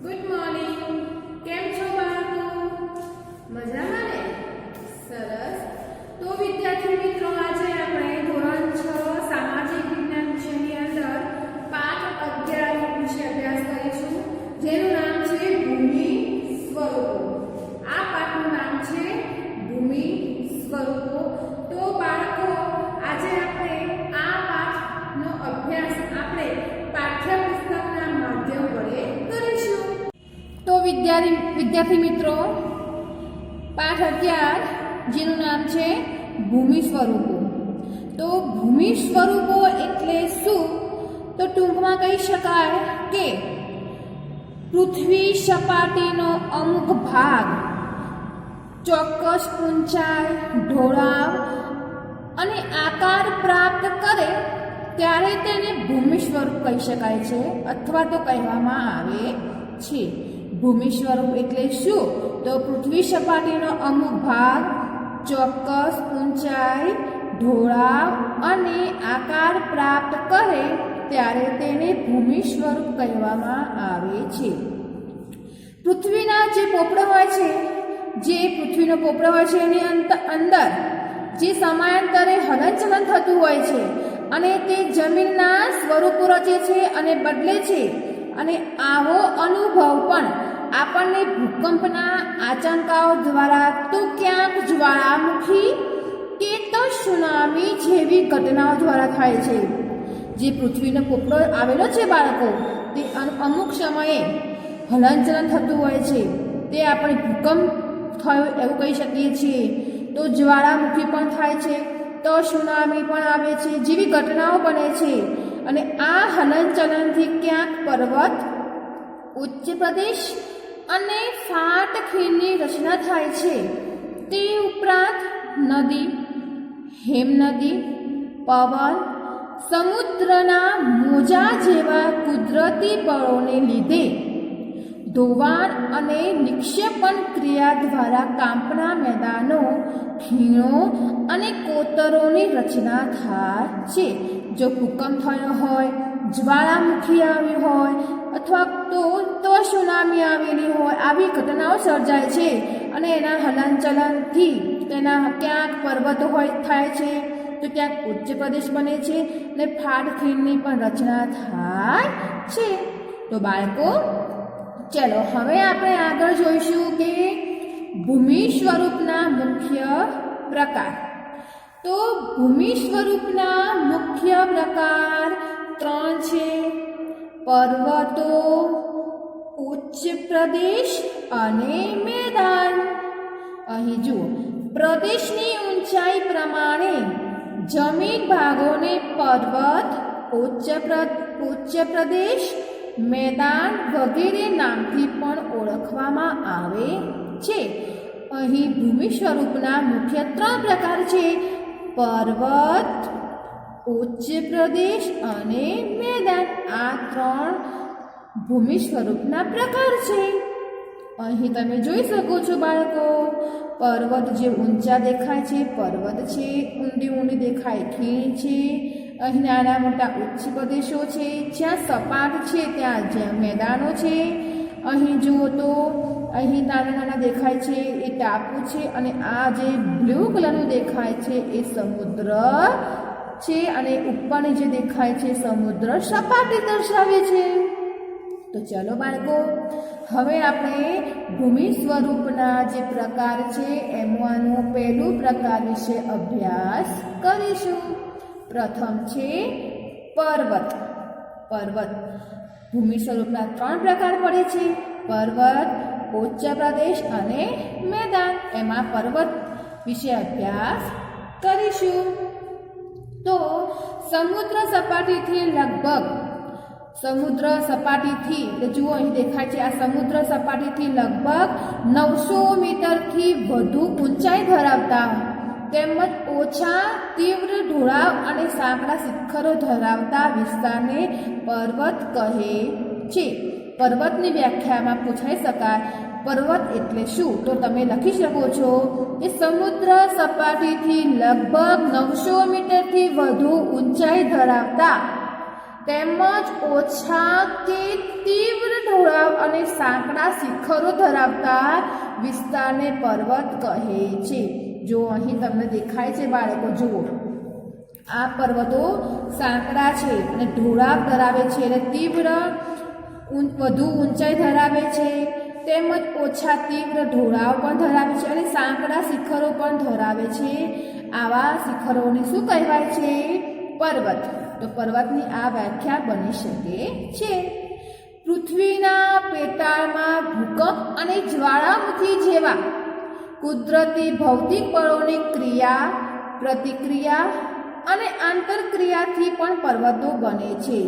Good morning. કેમ છો બાળકો? મજામાં ને? સરસ. તો વિદ્યાર્થી મિત્રો, આજે આપણે ધોરણ 6 સામાજિક વિજ્ઞાન વિષયની અંદર પાઠ 11 વિશે અભ્યાસ કરીશું, જેનું નામ છે ભૂમિ સ્વરૂપો. આ પાઠનું નામ છે ભૂમિ સ્વરૂપો. તો બાળકો, આજે આપણે આ પાઠનો અભ્યાસ પાઠ્યપુસ્તકના માધ્યમ વડે કરીશું. તો વિદ્યાર્થી મિત્રો, પાઠ 11 જેનું નામ છે ભૂમિ સ્વરૂપો. તો ભૂમિ સ્વરૂપો એટલે શું? તો ટૂંકમાં કહી શકાય કે પૃથ્વી સપાટીનો અમુક ભાગ ચોક્કસ ઊંચાઈ, ઢોળાવ અને આકાર પ્રાપ્ત કરે ત્યારે તેને ભૂમિ સ્વરૂપ કહી શકાય છે અથવા તો કહેવામાં આવે છે. ભૂમિ સ્વરૂપ એટલે શું? તો પૃથ્વી સપાટીનો અમુક ભાગ ચોક્કસ ઊંચાઈ, ઢોળાવ અને આકાર પ્રાપ્ત કરે ત્યારે તેને ભૂમિ સ્વરૂપ કહેવામાં આવે છે. પૃથ્વીના જે પોપડો હોય છે, જે પૃથ્વીનો પોપડો હોય છે એની અંદર જે સમયાંતરે હલનચલન થતું હોય છે અને તે જમીનના સ્વરૂપો રચે છે અને બદલે છે. અને આવો અનુભવ પણ આપણને ભૂકંપના આંચકાઓ દ્વારા, તો ક્યાંક જ્વાળામુખી કે તો સુનામી જેવી ઘટનાઓ દ્વારા થાય છે. જે પૃથ્વીનો પોપડો આવેલો છે બાળકો, તે અમુક સમયે હલનચલન થતું હોય છે, તે આપણે ભૂકંપ થયો એવું કહી શકીએ છીએ. તો જ્વાળામુખી પણ થાય છે, તો સુનામી પણ આવે છે, જેવી ઘટનાઓ બને છે. અને આ હલનચલનથી ક્યાંક પર્વત, ઉચ્ચ પ્રદેશ અને ફાટ ખીણની રચના થાય છે. તે ઉપરાંત નદી, હિમનદી, પવન, સમુદ્રના મોજા જેવા કુદરતી બળોને લીધે ધોવાણ અને નિક્ષેપણ ક્રિયા દ્વારા કાંપના મેદાનો, ખીણો અને કોતરોની રચના થાય છે. જો ભૂકંપ થયો હોય, જ્વાળામુખી આવી હોય અથવા તો સુનામી આવેલી હોય, આવી ઘટનાઓ સર્જાય છે. અને એના હલનચલનથી તેના ક્યાંક પર્વતો થાય છે, તો ક્યાંક ઉચ્ચ પ્રદેશ બને છે અને ફાટખીણની પણ રચના થાય છે. તો બાળકો, ચલો હવે આપણે આગળ જોઈશું કે ભૂમિ સ્વરૂપના મુખ્ય પ્રકાર. તો ભૂમિ સ્વરૂપના મુખ્ય પ્રકાર 3 છે: પર્વતો, ઉચ્ચ પ્રદેશ અને મેદાન. અહીં જુઓ, પ્રદેશની ઊંચાઈ પ્રમાણે જમીન ભાગોને પર્વત, ઉચ્ચ પ્રદેશ, મેદાન વગેરે નામથી પણ ઓળખવામાં આવે છે. અહીં ભૂમિ સ્વરૂપના મુખ્ય 3 પ્રકાર છે: પર્વત, ઉચ્ચ પ્રદેશ અને મેદાન. આ 3 ભૂમિ સ્વરૂપના પ્રકાર છે. અહીં તમે જોઈ શકો છો બાળકો, પર્વત જે ઊંચા દેખાય છે પર્વત છે, ઊંડી દેખાય ખીણ છે. અહીં નાના મોટા ઉચ્ચ પ્રદેશો છે, જ્યાં સપાટ છે ત્યાં મેદાનો છે. અહીં જુઓ તો અહીં નાના દેખાય છે એ ટાપુ છે, અને આ જે બ્લુ કલરનું દેખાય છે એ સમુદ્ર છે, અને ઉપરની જે દેખાય છે સમુદ્ર સપાટી દર્શાવે છે. તો ચલો બાળકો, હવે આપણે ભૂમિ સ્વરૂપના જે પ્રકાર છે એમાંનું પહેલું પ્રકાર વિશે અભ્યાસ કરીશું. પ્રથમ છે પર્વત. ભૂમિ સ્વરૂપના 3 પ્રકાર પડે છે: પર્વત, ઉચ્ચ પ્રદેશ અને મેદાન. એમાં પર્વત વિશે અભ્યાસ કરીશું. તો સમુદ્ર સપાટીથી જુઓ, અહીં દેખાય છે, આ સમુદ્ર સપાટીથી લગભગ 900 મીટરથી વધુ ઊંચાઈ ધરાવતા તેમજ ઓછા તીવ્ર ઢોળાવ અને સાંકડા શિખરો ધરાવતા વિસ્તારને પર્વત કહે છે. પર્વતની વ્યાખ્યામાં પૂછાઈ શકાય, પર્વત એટલે શું? તો તમે લખી શકો છો કે સમુદ્ર સપાટીથી લગભગ 900 મીટરથી વધુ ઊંચાઈ ધરાવતા તેમજ ઓછા કે તીવ્ર ઢોળાવ અને સાંકડા શિખરો ધરાવતા વિસ્તારને પર્વત કહે છે. જો અહીં તમને દેખાય છે બાળકો, જુઓ આ પર્વતો સાંકડા છે અને ઢોળાવ ધરાવે છે અને તીવ્ર વધુ ઊંચાઈ ધરાવે છે, તેમજ ઓછા તીવ્ર ઢોળાવ પણ ધરાવે છે અને સાંકડા શિખરો પણ ધરાવે છે. આવા શિખરોને શું કહેવાય છે? પર્વત. તો પર્વતની આ વ્યાખ્યા બની શકે છે. પૃથ્વીના પેટાળમાં ભૂકંપ અને જ્વાળામુખી જેવા કુદરતી ભૌતિક બળોની ક્રિયા, પ્રતિક્રિયા અને આંતરક્રિયાથી પણ પર્વતો બને છે.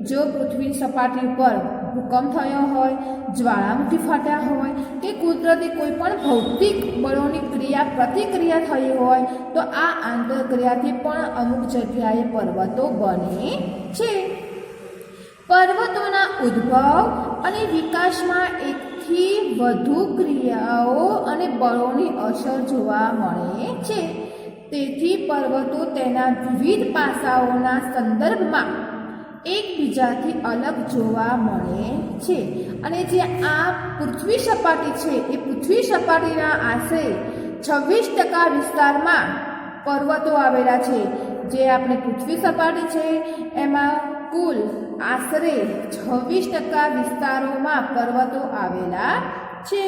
જો પૃથ્વીની સપાટી ઉપર ભૂકંપ થયો હોય, જ્વાળામુખી ફાટ્યા હોય કે કુદરતી કોઈ પણ ભૌતિક બળોની ક્રિયા પ્રતિક્રિયા થઈ હોય તો આ આંતરક્રિયાથી પણ અમુક જગ્યાએ પર્વતો બને છે. પર્વતોના ઉદ્ભવ અને વિકાસમાં એકથી વધુ ક્રિયાઓ અને બળોની અસર જોવા મળે છે. તેથી પર્વતો તેના વિવિધ પાસાઓના સંદર્ભમાં એકબીજાથી અલગ જોવા મળે છે. અને જે આ પૃથ્વી સપાટી છે એ પૃથ્વી સપાટીના આશરે 26% વિસ્તારમાં પર્વતો આવેલા છે. જે આપણે પૃથ્વી સપાટી છે એમાં કુલ આશરે 26% વિસ્તારોમાં પર્વતો આવેલા છે.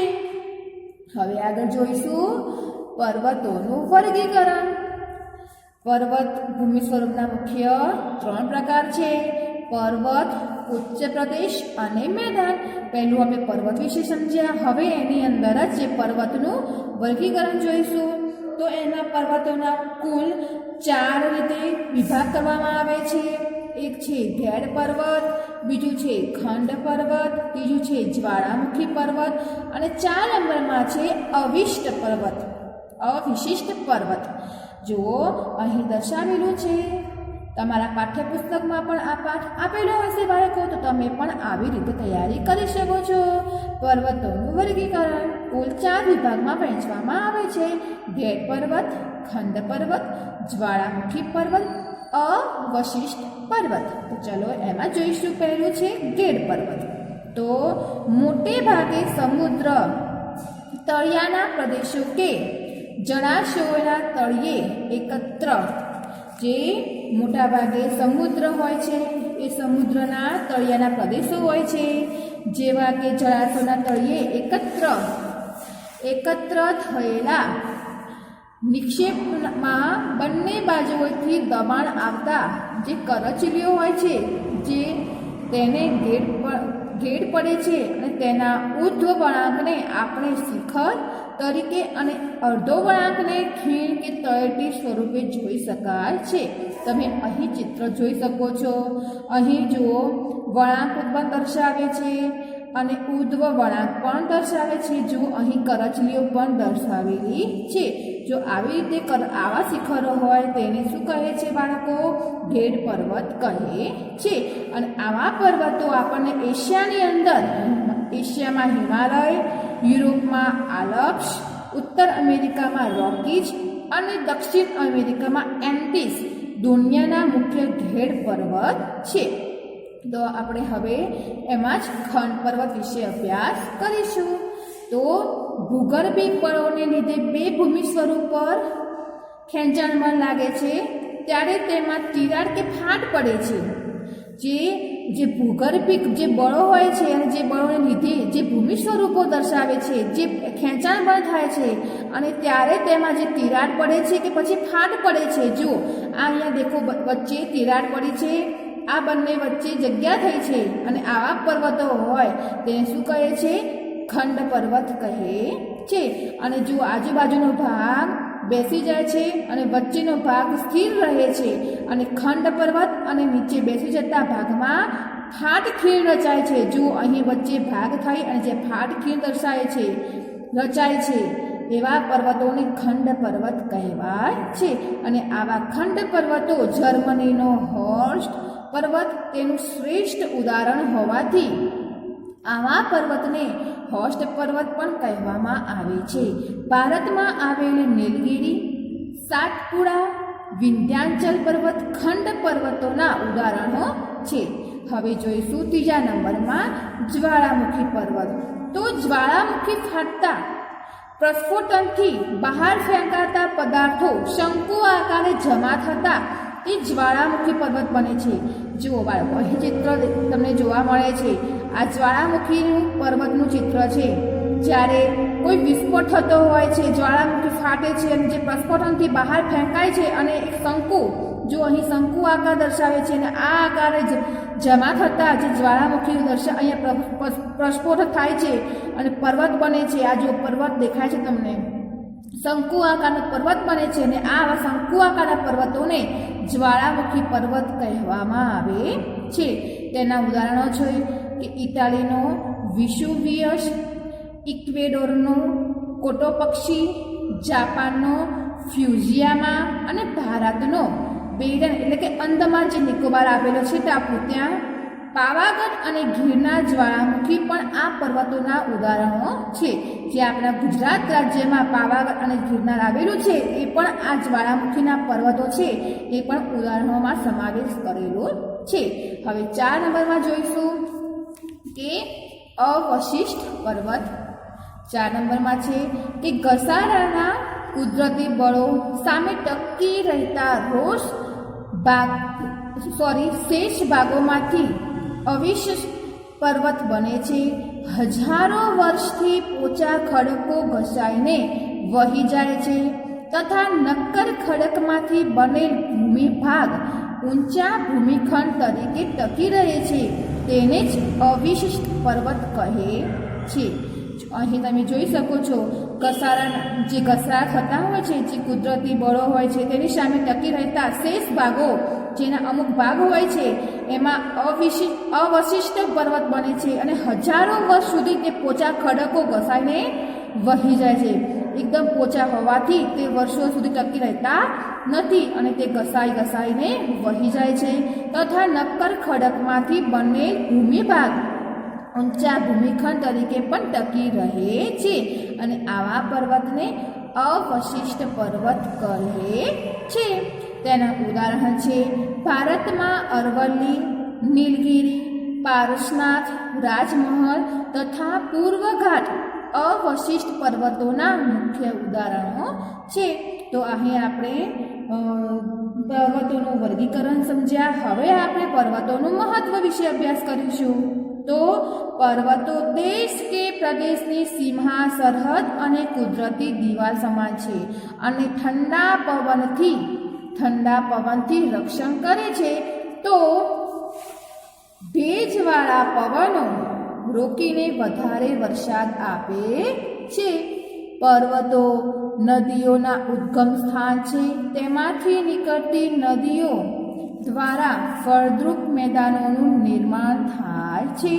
હવે આગળ જોઈશું પર્વતોનું વર્ગીકરણ. પર્વત ભૂમિ સ્વરૂપના મુખ્ય 3 પ્રકાર છે: પર્વત, ઉચ્ચ પ્રદેશ અને મેદાન. પહેલું આપણે પર્વત વિશે સમજ્યા. હવે એની અંદર જ જે પર્વતનું વર્ગીકરણ જોઈશું. તો એના પર્વતોના કુલ 4 રીતે વિભાગ કરવામાં આવે છે. એક છે ઘેડ પર્વત, બીજું છે ખંડ પર્વત, ત્રીજું છે જ્વાળામુખી પર્વત અને 4 નંબરમાં છે અવિષ્ટ પર્વત, અવિશિષ્ટ પર્વત. જુઓ અહીં દર્શાવેલું છે. તમારા પાઠ્યપુસ્તકમાં પણ આ પાઠ આપેલો હશે બાળકો, તો તમે પણ આવી રીતે તૈયારી કરી શકો છો. પર્વતોનું વર્ગીકરણ કુલ 4 વિભાગમાં વહેંચવામાં આવે છે: ઘેડ પર્વત, ખંડ પર્વત, જ્વાળામુખી પર્વત, અવશિષ્ટ પર્વત. તો ચલો એમાં જોઈશું. પહેલું છે ઘેડ પર્વત. તો મોટે ભાગે સમુદ્ર તળિયાના પ્રદેશો કે જળાશયોના તળિયે એકત્ર, જે મોટા ભાગે સમુદ્ર હોય છે એ સમુદ્રના તળિયાના પ્રદેશો હોય છે, જેવા કે જળાશયોના તળિયે એકત્ર થયેલા નિક્ષેપમાં બંને બાજુઓથી દબાણ આવતા જે કરચલીઓ હોય છે, જે તેને ઘેડ પડે છે અને તેના ઉર્ધ્વ વળાંકને આપણે શિખર તરીકે અને અર્ધો વળાંકને ખીણ કે તળેટી સ્વરૂપે જોઈ શકાય છે. તમે અહીં ચિત્ર જોઈ શકો છો. અહીં જુઓ વળાંક પણ દર્શાવે છે અને ઉર્ધ્વ વળાંક પણ દર્શાવે છે. જો અહીં કરચલીઓ પણ દર્શાવેલી છે. જો આવી રીતે આવા શિખરો હોય તેને શું કહે છે બાળકો? ઘેડ પર્વત કહે છે. અને આવા પર્વતો આપણને એશિયાની અંદર, એશિયામાં હિમાલય, યુરોપમાં આલ્પ્સ, ઉત્તર અમેરિકામાં રોકીઝ અને દક્ષિણ અમેરિકામાં એન્ડીઝ દુનિયાના મુખ્ય ઘેડ પર્વત છે. તો આપણે હવે એમાં જ ખંડ પર્વત વિશે અભ્યાસ કરીશું. તો ભૂગર્ભિક બળોને લીધે બે ભૂમિ સ્વરૂપ પર ખેંચાણબળ લાગે છે ત્યારે તેમાં તિરાડ કે ફાટ પડે છે. જે ભૂગર્ભિક જે બળો હોય છે અને જે બળોને લીધે જે ભૂમિ સ્વરૂપો દર્શાવે છે, જે ખેંચાણબળ થાય છે અને ત્યારે તેમાં જે તિરાડ પડે છે કે પછી ફાટ પડે છે. જુઓ આ અહીંયા દેખો, વચ્ચે તિરાડ પડી છે, આ બંને વચ્ચે જગ્યા થઈ છે અને આવા પર્વતો હોય તેને શું કહે છે? ખંડ પર્વત કહે છે. અને જો આજુબાજુનો ભાગ બેસી જાય છે અને વચ્ચેનો ભાગ સ્થિર રહે છે અને ખંડ પર્વત અને નીચે બેસી જતા ભાગમાં ફાટ ખીણ રચાય છે. જો અહીં વચ્ચે ભાગ થઈ અને જે ફાટ ખીણ રચાય છે એવા પર્વતોને ખંડ પર્વત કહેવાય છે. અને આવા ખંડ પર્વતો જર્મનીનો હોર્સ્ટ પર્વત તેનું શ્રેષ્ઠ ઉદાહરણ હોવાથી આવા પર્વતને હોર્સ્ટ પર્વત પણ કહેવામાં આવે છે. ભારતમાં આવેલ નીલગિરી, સાતપુડા, વિંધ્યાચલ પર્વત ખંડ પર્વતોના ઉદાહરણો છે. હવે જોઈશું ત્રીજા નંબરમાં જ્વાળામુખી પર્વત. તો જ્વાળામુખી ફાટતા પ્રસ્ફોટનથી બહાર ફેંકાતા પદાર્થો શંકુ આકારે જમા થતા એ જ્વાળામુખી પર્વત બને છે. જુઓ બાળકો, અહીં ચિત્ર તમને જોવા મળે છે. આ જ્વાળામુખી પર્વતનું ચિત્ર છે. જ્યારે કોઈ વિસ્ફોટ થતો હોય છે, જ્વાળામુખી ફાટે છે અને જે પ્રસ્ફોટનથી બહાર ફેંકાય છે અને એક શંકુ, જો અહીં શંકુ આકાર દર્શાવે છે અને આ આકારે જમા થતા જે જ્વાળામુખી અહીંયા પ્રસ્ફોટ થાય છે અને પર્વત બને છે. આ જો પર્વત દેખાય છે તમને, શંકુ આકારનો પર્વત બને છે અને આવા શંકુ આકારના પર્વતોને જ્વાળામુખી પર્વત કહેવામાં આવે છે. તેના ઉદાહરણો છે કે ઇટાલીનો વિસુવિયસ, ઇક્વેડોરનો કોટોપક્ષી, જાપાનનો ફ્યુજિયામા અને ભારતનો બેડન એટલે કે અંદમાન જે નિકોબાર આવેલો છે ટાપુ, ત્યાં પાવાગઢ અને ગિરનાર જ્વાળામુખી પણ આ પર્વતોના ઉદાહરણો છે. જે આપણા ગુજરાત રાજ્યમાં પાવાગઢ અને ગિરનાર આવેલું છે એ પણ આ જ્વાળામુખીના પર્વતો છે, એ પણ ઉદાહરણોમાં સમાવેશ કરેલો છે. હવે 4 નંબરમાં જોઈશું કે અવશિષ્ટ પર્વત. 4 નંબરમાં છે કે ઘસારાના કુદરતી બળો સામે ટકી રહેતા શેષ ભાગોમાંથી અવિશિષ્ટ પર્વત બને છે. હજારો વર્ષથી પોચા ખડકો ઘસાઈને વહી જાય છે તથા નક્કર ખડકમાંથી બનેલ ભૂમિભાગ ઊંચા ભૂમિખંડ તરીકે ટકી રહે છે. તેને જ અવિશિષ્ટ પર્વત કહે છે. અહીં તમે જોઈ શકો છો, ઘસારા થતા હોય છે, જે કુદરતી બળો હોય છે તેની સામે ટકી રહેતા શેષ ભાગો, જેના અમુક ભાગ હોય છે એમાં અવશિષ્ટ પર્વત બને છે અને હજારો વર્ષ સુધી તે પોચા ખડકો ઘસાઈને વહી જાય છે. એકદમ પોચા હોવાથી તે વર્ષો સુધી ટકી રહેતા નથી અને તે ઘસાઈને વહી જાય છે તથા નક્કર ખડકમાંથી બનેલ ભૂમિભાગ ઊંચા ભૂમિખંડ તરીકે પણ ટકી રહે છે અને આવા પર્વતને અવશિષ્ટ પર્વત કહે છે. તેના ઉદાહરણ છે ભારતમાં અરવલ્લી, નીલગિરી, પારસનાથ, રાજમહલ તથા પૂર્વઘાટ અવશિષ્ટ પર્વતોના મુખ્ય ઉદાહરણો છે. તો અહીં આપણે પર્વતોનું વર્ગીકરણ સમજ્યા. હવે આપણે પર્વતોનું મહત્વ વિશે અભ્યાસ કરીશું. તો પર્વતો દેશ કે પ્રદેશની સીમા, સરહદ અને કુદરતી દિવાલ સમાન છે અને ઠંડા પવનથી રક્ષણ કરે છે. તો ભેજવાળા પવનો રોકીને વધારે વરસાદ આપે છે. પર્વતો નદીઓના ઉદ્ગમ સ્થાન છે. તેમાંથી નીકળતી નદીઓ દ્વારા ફળદ્રુપ મેદાનોનું નિર્માણ થાય છે.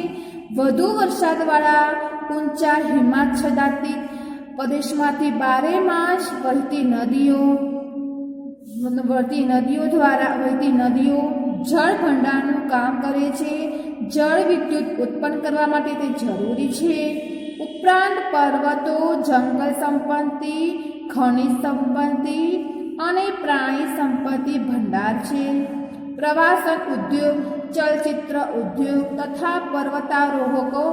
વધુ વરસાદવાળા ઊંચા હિમાચ્છાદિત પ્રદેશમાંથી 12 માસ વહેતી નદીઓ જળ ભંડારનું કામ કરે છે. જળ વિદ્યુત ઉત્પન્ન કરવા માટે તે જરૂરી છે. ઉપરાંત પર્વતો જંગલ સંપત્તિ, ખનિજ સંપત્તિ અને પ્રાણી સંપત્તિ ભંડાર છે. પ્રવાસન ઉદ્યોગ, ચલચિત્ર ઉદ્યોગ તથા પર્વતારોહકો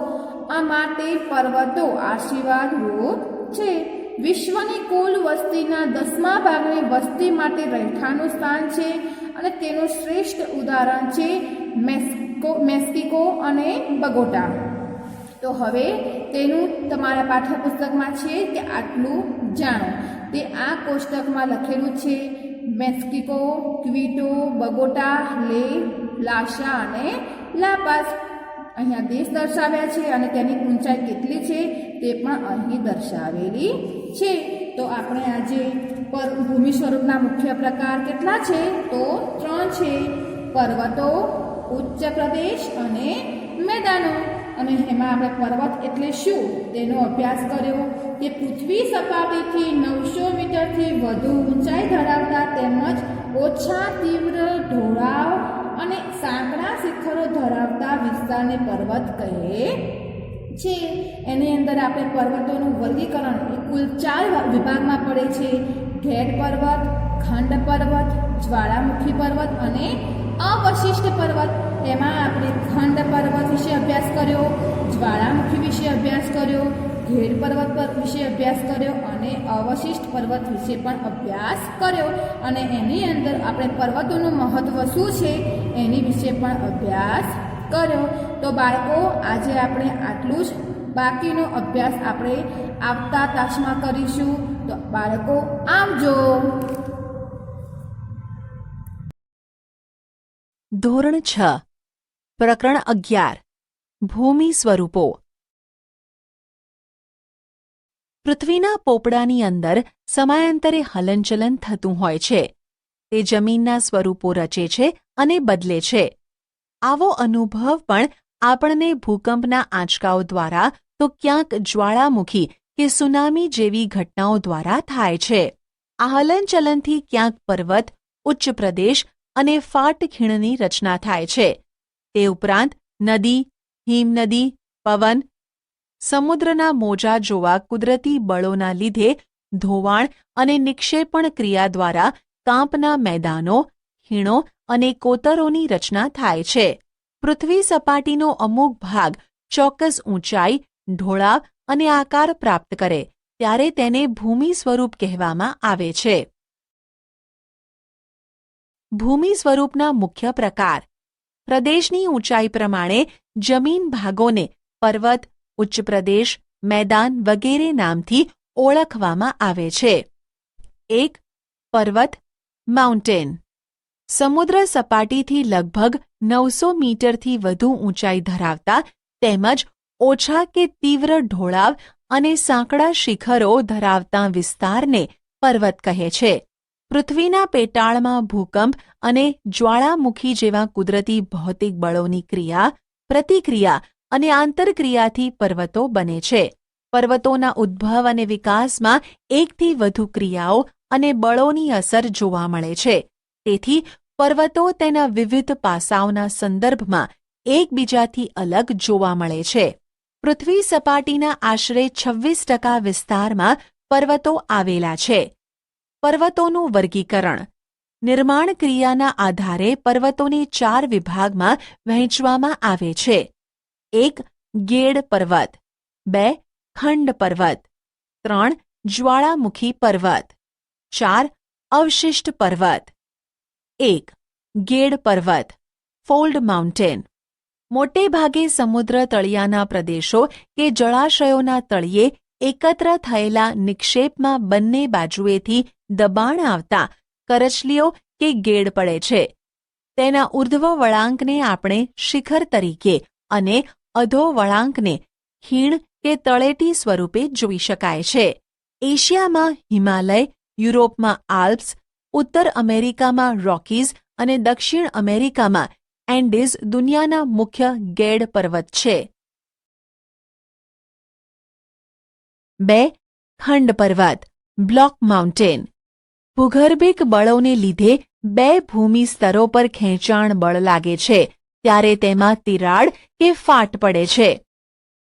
માટે પર્વતો આશીર્વાદરૂપ છે. વિશ્વની કુલ વસ્તીના 10મા ભાગની વસ્તી માટે રહેઠાણનું સ્થાન છે અને તેનું શ્રેષ્ઠ ઉદાહરણ છે મેક્સિકો અને બગોટા. તો હવે તેનું તમારા પાઠ્યપુસ્તકમાં છે કે આટલું જાણો. તે આ કોષ્ટકમાં લખેલું છે. મેક્સિકો, ક્વિટો, બગોટા, લે, લાસા અને લાપાસ. અહીંયા દેશ દર્શાવ્યા છે અને તેની ઊંચાઈ કેટલી છે તે પણ અહીં દર્શાવેલી છે. તો આપણે આજે ભૂમિ સ્વરૂપના મુખ્ય પ્રકાર કેટલા છે? તો 3 છે. પર્વતો, ઉચ્ચ પ્રદેશ અને મેદાનો. અને એમાં આપણે પર્વત એટલે શું તેનો અભ્યાસ કર્યો કે પૃથ્વી સપાટીથી 900 મીટરથી વધુ ઊંચાઈ ધરાવતા તેમજ ઓછા તીવ્ર ઢોળાવ અને સાંકડા શિખરો ધરાવતા વિસ્તારને પર્વત કહે છે. એની અંદર આપણે પર્વતોનું વર્ગીકરણ એ કુલ 4 વિભાગમાં પડે છે. ઘેડ પર્વત, ખંડ પર્વત, જ્વાળામુખી પર્વત અને અવશિષ્ટ પર્વત, તેમાં આપણે ખંડ પર્વત વિશે અભ્યાસ કર્યો, જ્વાળામુખી વિશે અભ્યાસ કર્યો, ઘેડ પર્વત વિશે અભ્યાસ કર્યો અને અવશિષ્ટ પર્વત વિશે પણ અભ્યાસ કર્યો. અને એની અંદર આપણે પર્વતોનું મહત્ત્વ શું છે એની વિશે પણ અભ્યાસ કર્યો. તો બાળકો, આજે આપણે આટલું જ, બાકીનો અભ્યાસ આપણે આવતા તાસમાં કરીશું. તો બાળકો, આવજો. ધોરણ 6 પ્રકરણ 11 ભૂમિ સ્વરૂપો. પૃથ્વીના પોપડાની અંદર સમયાંતરે હલનચલન થતું હોય છે. તે જમીનના સ્વરૂપો રચે છે અને બદલે છે. આવો અનુભવ પણ આપણને ભૂકંપના આંચકાઓ દ્વારા તો ક્યાંક જ્વાળામુખી કે સુનામી જેવી ઘટનાઓ દ્વારા થાય છે. આ હલનચલનથી ક્યાંક પર્વત, ઉચ્ચ પ્રદેશ અને ફાટ ખીણની રચના થાય છે. તે ઉપરાંત નદી, હિમનદી, પવન, સમુદ્રના મોજા જોવા કુદરતી બળોના લીધે ધોવાણ અને નિક્ષેપણ ક્રિયા દ્વારા કાંપના મેદાનો, ખીણો અને કોતરોની રચના થાય છે. પૃથ્વી સપાટીનો અમુક ભાગ ચોક્કસ ઊંચાઈ, ઢોળાવ અને આકાર પ્રાપ્ત કરે ત્યારે તેને ભૂમિ સ્વરૂપ કહેવામાં આવે છે. ભૂમિ સ્વરૂપના મુખ્ય પ્રકાર. પ્રદેશની ઊંચાઈ પ્રમાણે જમીન ભાગોને પર્વત, ઉચ્ચ પ્રદેશ, મેદાન વગેરે નામથી ઓળખવામાં આવે છે. 1. પર્વત, માઉન્ટેન. સમુદ્ર સપાટીથી લગભગ 900 મીટરથી વધુ ઊંચાઈ ધરાવતા તેમજ ઓછા કે તીવ્ર ઢોળાવ અને સાંકડા શિખરો ધરાવતા વિસ્તારને પર્વત કહે છે. પૃથ્વીના પેટાળમાં ભૂકંપ અને જ્વાળામુખી જેવા કુદરતી ભૌતિક બળોની ક્રિયા, પ્રતિક્રિયા અને આંતરક્રિયાથી પર્વતો બને છે. પર્વતોના ઉદ્ભવ અને વિકાસમાં એકથી વધુ ક્રિયાઓ અને બળોની અસર જોવા મળે છે. તેથી પર્વતો તેના વિવિધ પાસાઓના સંદર્ભમાં એકબીજાથી અલગ જોવા મળે છે. પૃથ્વી સપાટીના આશરે 26% વિસ્તારમાં પર્વતો આવેલા છે. પર્વતોનું વર્ગીકરણ. નિર્માણ ક્રિયાના આધારે પર્વતોને 4 વિભાગમાં વહેંચવામાં આવે છે. 1. ગેડ પર્વત. 2. ખંડ પર્વત. 3. જ્વાળામુખી પર્વત. 4. અવશિષ્ટ પર્વત. 1. ગેડ પર્વત, ફોલ્ડ માઉન્ટેન. મોટે ભાગે સમુદ્ર તળિયાના પ્રદેશો કે જળાશયોના તળિયે એકત્ર થયેલા નિક્ષેપમાં બંને બાજુએથી દબાણ આવતા કરચલીઓ કે ગેડ પડે છે. તેના ઉર્ધ્વ વળાંકને આપણે શિખર તરીકે અને અધો વળાંકને ખીણ કે તળેટી સ્વરૂપે જોઈ શકાય છે. એશિયામાં હિમાલય, યુરોપમાં આલ્પ્સ, ઉત્તર અમેરિકામાં રોકીઝ અને દક્ષિણ અમેરિકામાં એન્ડીઝ દુનિયાના મુખ્ય ગેડ પર્વત છે. 2. ખંડ પર્વત, બ્લોક માઉન્ટેન. ભૂગર્ભિક બળોને લીધે 2 ભૂમિ સ્તરો પર ખેંચાણ બળ લાગે છે ત્યારે તેમાં તિરાડ કે ફાટ પડે છે.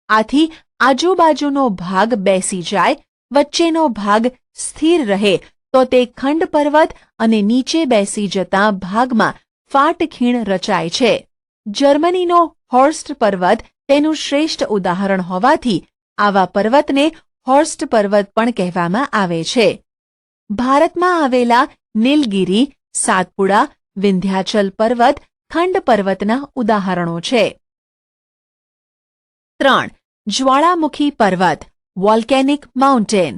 આથી આજુબાજુનો ભાગ બેસી જાય, વચ્ચેનો ભાગ સ્થિર રહે તો તે ખંડ પર્વત અને નીચે બેસી જતા ભાગમાં ફાટ ખીણ રચાય છે. જર્મનીનો હોર્સ્ટ પર્વત તેનું શ્રેષ્ઠ ઉદાહરણ હોવાથી આવા પર્વતને હોર્સ્ટ પર્વત પણ કહેવામાં આવે છે. ભારતમાં આવેલા નીલગિરી, સાતપુડા, વિંધ્યાચલ પર્વત ખંડ પર્વતના ઉદાહરણો છે. 3. જ્વાળામુખી પર્વત, વોલ્કેનિક માઉન્ટેન.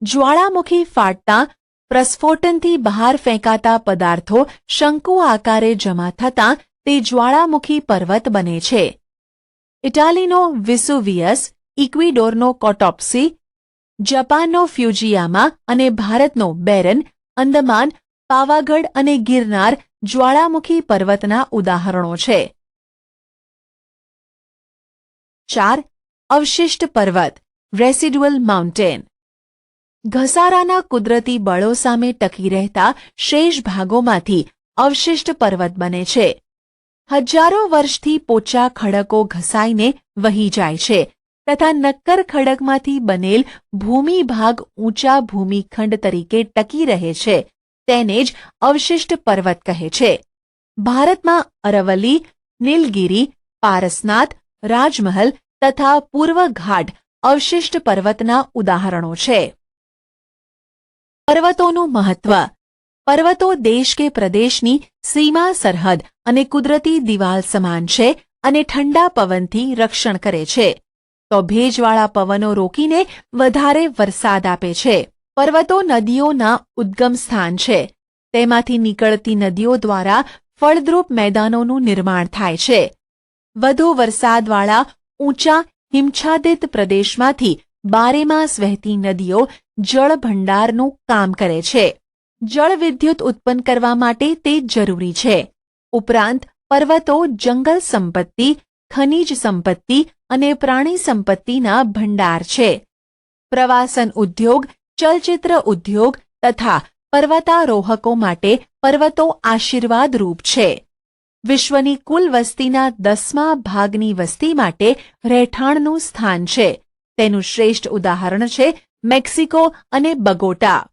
જ્વાળામુખી ફાટતા પ્રસ્ફોટનથી બહાર ફેંકાતા પદાર્થો શંકુ આકારે જમા થતાં તે જ્વાળામુખી પર્વત બને છે. ઇટાલીનો વિસુવિયસ, ઇક્વિડોરનો કોટોપ્સી, જાપાનનો ફ્યુજીયામા અને ભારતનો બેરન, અંદમાન, પાવાગઢ અને ગિરનાર જ્વાળામુખી પર્વતના ઉદાહરણો છે. 4. અવશિષ્ટ પર્વત, રેસિડ્યુઅલ માઉન્ટેન. ઘસારાના કુદરતી બળો સામે ટકી રહેતા શેષ ભાગોમાંથી અવશિષ્ટ પર્વત બને છે. હજારો વર્ષથી પોચા ખડકો ઘસાઈને વહી જાય છે તથા નક્કર ખડકમાંથી બનેલ ભૂમિ ભાગ ઊંચા ભૂમિખંડ તરીકે ટકી રહે છે તેને જ અવશિષ્ટ પર્વત કહે છે. ભારતમાં અરવલ્લી, નીલગિરી, પારસનાથ, રાજમહલ તથા પૂર્વ ઘાટ અવશિષ્ટ પર્વતના ઉદાહરણો છે. પર્વતોનું મહત્વ. પર્વતો દેશ કે પ્રદેશની સીમા સરહદ અને કુદરતી દિવાલ સમાન છે અને ઠંડા પવનથી રક્ષણ કરે છે. તો ભેજવાળા પવનો રોકીને વધારે વરસાદ આપે છે. પર્વતો નદીઓના ઉદ્ગમ સ્થાન છે. તેમાંથી નીકળતી નદીઓ દ્વારા ફળદ્રુપ મેદાનોનું નિર્માણ થાય છે. વધુ વરસાદવાળા ઊંચા હિમછાદિત પ્રદેશમાંથી બારેમાસ વહેતી નદીઓ જળભંડારનું કામ કરે છે. જળવિદ્યુત ઉત્પન્ન કરવા માટે તે જરૂરી છે. ઉપરાંત પર્વતો જંગલ સંપત્તિ, ખનિજ સંપત્તિ અને પ્રાણી સંપત્તિના ભંડાર છે. પ્રવાસન ઉદ્યોગ, ચલચિત્ર ઉદ્યોગ તથા પર્વતારોહકો માટે પર્વતો આશીર્વાદરૂપ છે. વિશ્વની કુલ વસ્તીના 10મા ભાગની વસ્તી માટે રહેઠાણનું સ્થાન છે. તેનું શ્રેષ્ઠ ઉદાહરણ છે મેક્સિકો અને બગોટા.